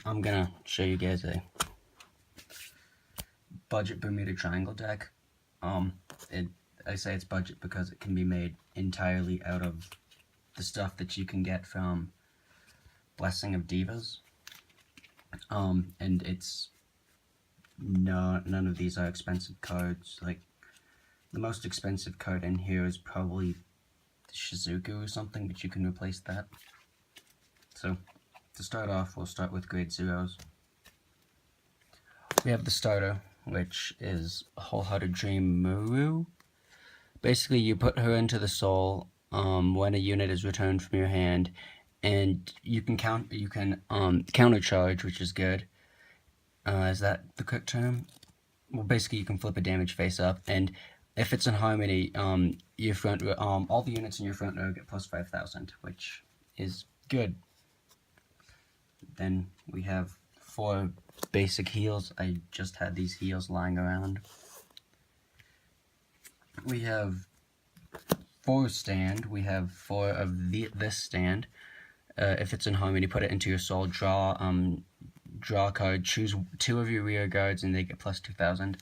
I'm gonna show you guys a budget Bermuda triangle deck. I say it's budget because it can be made entirely out of the stuff that you can get from Blessing of Divas. And it's none of these are expensive cards. Like, the most expensive card in here is probably the Shizuku or something, but you can replace that. So, to start off, we'll start with grade zeros. We have the starter, which is Wholehearted Dream Muru. Basically, you put her into the soul when a unit is returned from your hand, and you can countercharge, which is good. Is that the correct term? Well, basically, you can flip a damage face up, and if it's in harmony, your front all the units in your front row get plus 5,000, which is good. Then we have 4 basic heals. I just had these heals lying around. We have 4 stand. We have 4 of this stand. If it's in harmony, put it into your soul. Draw a card. Choose 2 of your rear guards, and they get plus 2,000.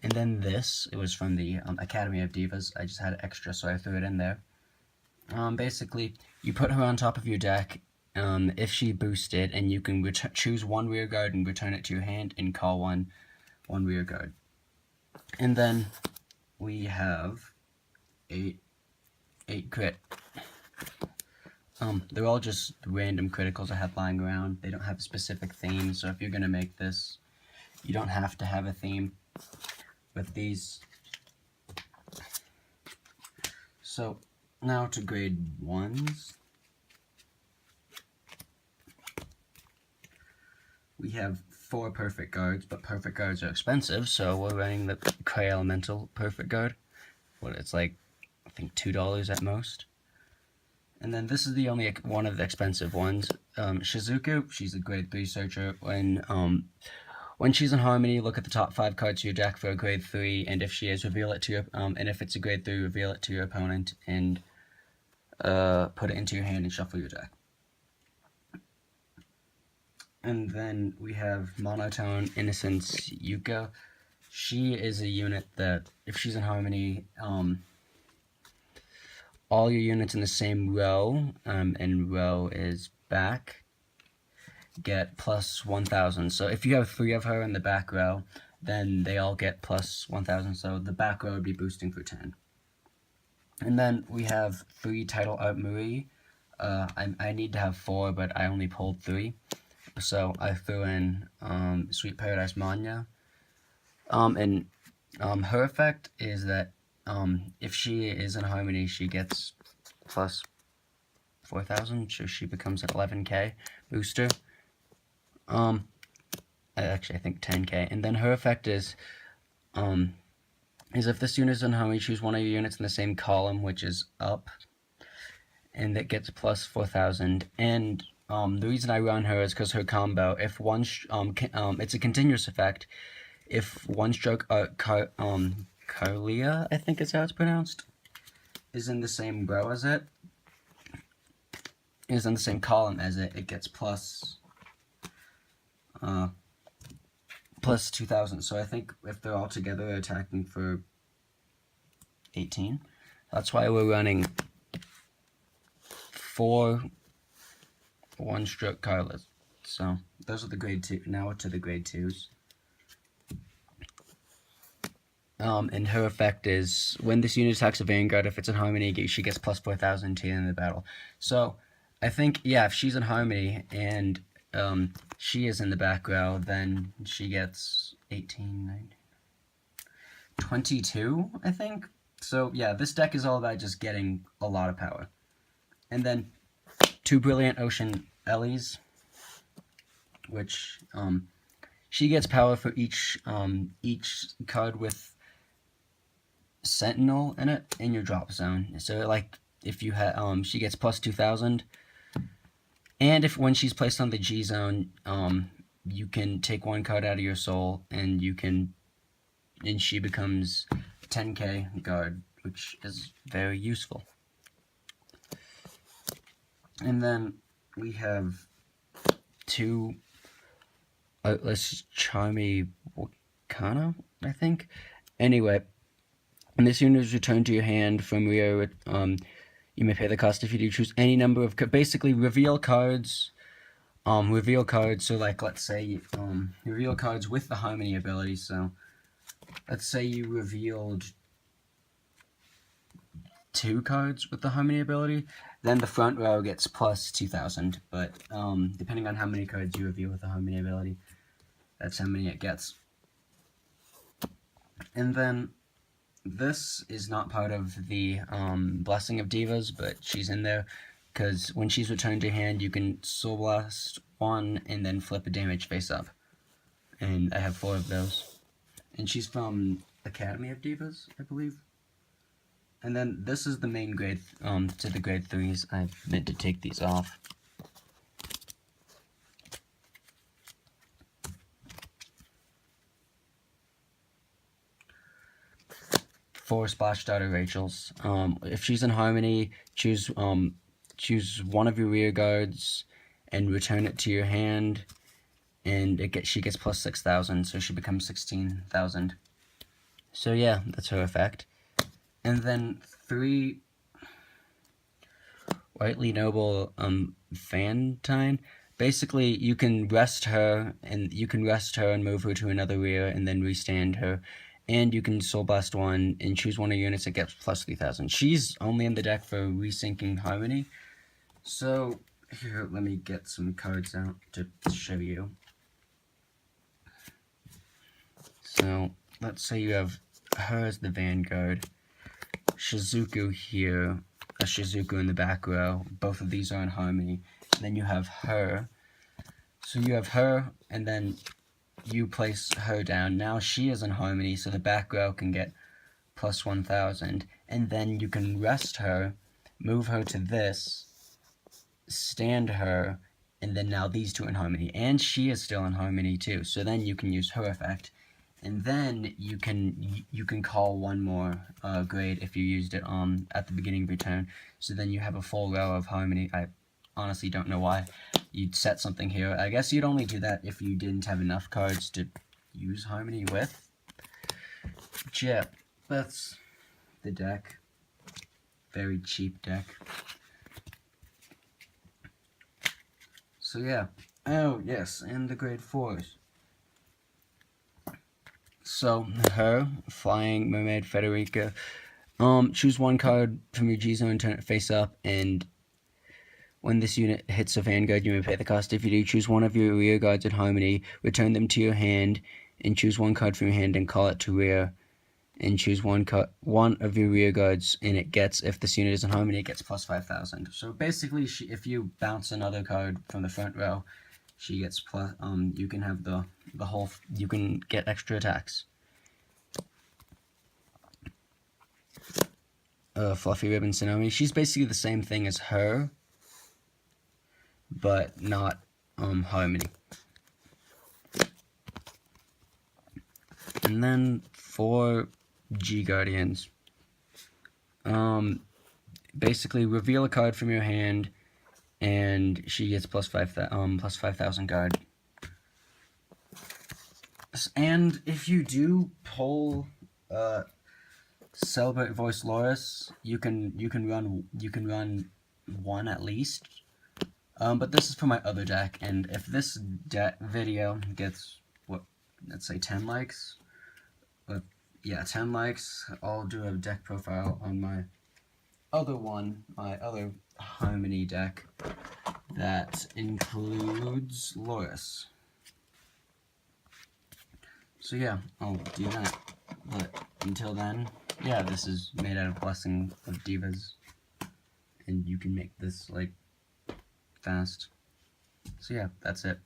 And then this, it was from the Academy of Divas. I just had it extra, so I threw it in there. Basically, you put her on top of your deck. If she boosted, and you can choose 1 rear guard and return it to your hand, and call one rear guard. And then we have 8 crit. They're all just random criticals I have lying around. They don't have a specific theme, so if you're gonna make this, you don't have to have a theme with these. So now to grade 1s. We have 4 perfect guards, but perfect guards are expensive, so we're running the Cray Elemental perfect guard. It's like, I think $2 at most. And then this is the only one of the expensive ones. Shizuku, she's a grade 3 searcher. When she's in harmony, look at the top 5 cards of your deck for a grade 3, and if she is, reveal it to your and if it's a grade 3, reveal it to your opponent and put it into your hand and shuffle your deck. And then we have Monotone Innocence Yuka. She is a unit that, if she's in harmony, all your units in the same row, and row is back, get plus 1,000. So if you have 3 of her in the back row, then they all get plus 1,000. So the back row would be boosting for 10. And then we have 3 Title Art Marie. I need to have 4, but I only pulled 3. So I threw in Sweet Paradise Manya. And her effect is that if she is in harmony, she gets plus 4,000, so she becomes an 11k booster. Actually, I think 10k. And then her effect is if this unit is in harmony, choose 1 of your units in the same column, which is up, and it gets plus 4,000. And the reason I run her is because her combo, if one, it's a continuous effect. If one stroke, Carlia, I think is how it's pronounced, is in the same row as it, is in the same column as it, it gets plus 2,000. So I think if they're all together, they're attacking for 18. That's why we're running 4 one-stroke Carlas. So those are the grade 2. Now to the grade 2s. And her effect is, when this unit attacks a Vanguard, if it's in harmony, she gets plus 4,000 to the end of the battle. So I think, yeah, if she's in harmony and she is in the back row, then she gets 18, 19, 22, I think. So yeah, this deck is all about just getting a lot of power. And then 2 Brilliant Ocean Ellies, which she gets power for each card with Sentinel in it in your drop zone. So like if you have she gets plus 2,000, and if when she's placed on the G zone, you can take 1 card out of your soul, and she becomes 10k guard, which is very useful. And then we have 2 Outless Charmy Wakana, I think. Anyway, when this unit is returned to your hand from Rio, you may pay the cost if you do choose any number of basically reveal cards. Reveal cards. So like, let's say reveal cards with the Harmony ability. So let's say you revealed 2 cards with the Harmony ability, then the front row gets plus 2,000. But depending on how many cards you reveal with the Harmony ability, that's how many it gets. And then this is not part of the Blessing of Divas, but she's in there because when she's returned to your hand, you can Soul Blast 1 and then flip a damage face up. And I have 4 of those. And she's from Academy of Divas, I believe. And then this is the main grade, to the grade 3s. I meant to take these off. 4 Splash Starter Rachel's. If she's in Harmony, choose one of your rear guards and return it to your hand, and she gets plus 6,000, so she becomes 16,000. So yeah, that's her effect. And then 3 Whitely Noble Fantine. Basically, you can rest her and move her to another rear and then restand her. And you can Soul Blast 1 and choose one of your units that gets plus 3,000. She's only in the deck for resyncing Harmony. So here, let me get some cards out to show you. So let's say you have her as the Vanguard, Shizuku here, a Shizuku in the back row. Both of these are in Harmony. And then you have her. So you have her, and then you place her down. Now she is in Harmony, so the back row can get plus 1,000. And then you can rest her, move her to this, stand her, and then now these 2 in Harmony. And she is still in Harmony too, so then you can use her effect. And then you can call one more grade if you used it at the beginning of your turn. So then you have a full row of Harmony. I honestly don't know why you'd set something here. I guess you'd only do that if you didn't have enough cards to use Harmony with. But yeah, that's the deck. Very cheap deck. So yeah. Oh yes, and the grade 4s. So her, Flying Mermaid Federica. Choose 1 card from your G zone, turn it face up, and when this unit hits a Vanguard, you may pay the cost. If you do, choose one of your rear guards in Harmony, return them to your hand, and choose 1 card from your hand and call it to rear. And choose one of your rear guards, and it gets, if this unit is in Harmony, it gets plus 5,000. So basically, if you bounce another card from the front row, she gets plus. You can have the whole. You can get extra attacks. Fluffy Ribbon Tsunami. She's basically the same thing as her, but not Harmony. And then 4 G Guardians. Basically reveal a card from your hand, and she gets plus 5,000 guard. And if you do pull Celebrate Voice Loris, you can run 1 at least. But this is for my other deck, and if this video gets, let's say 10 likes, yeah, 10 likes, I'll do a deck profile on my other Harmony deck that includes Loris. So yeah, I'll do that. But until then, yeah, this is made out of Blessing of Divas, and you can make this, like, fast. So yeah, that's it.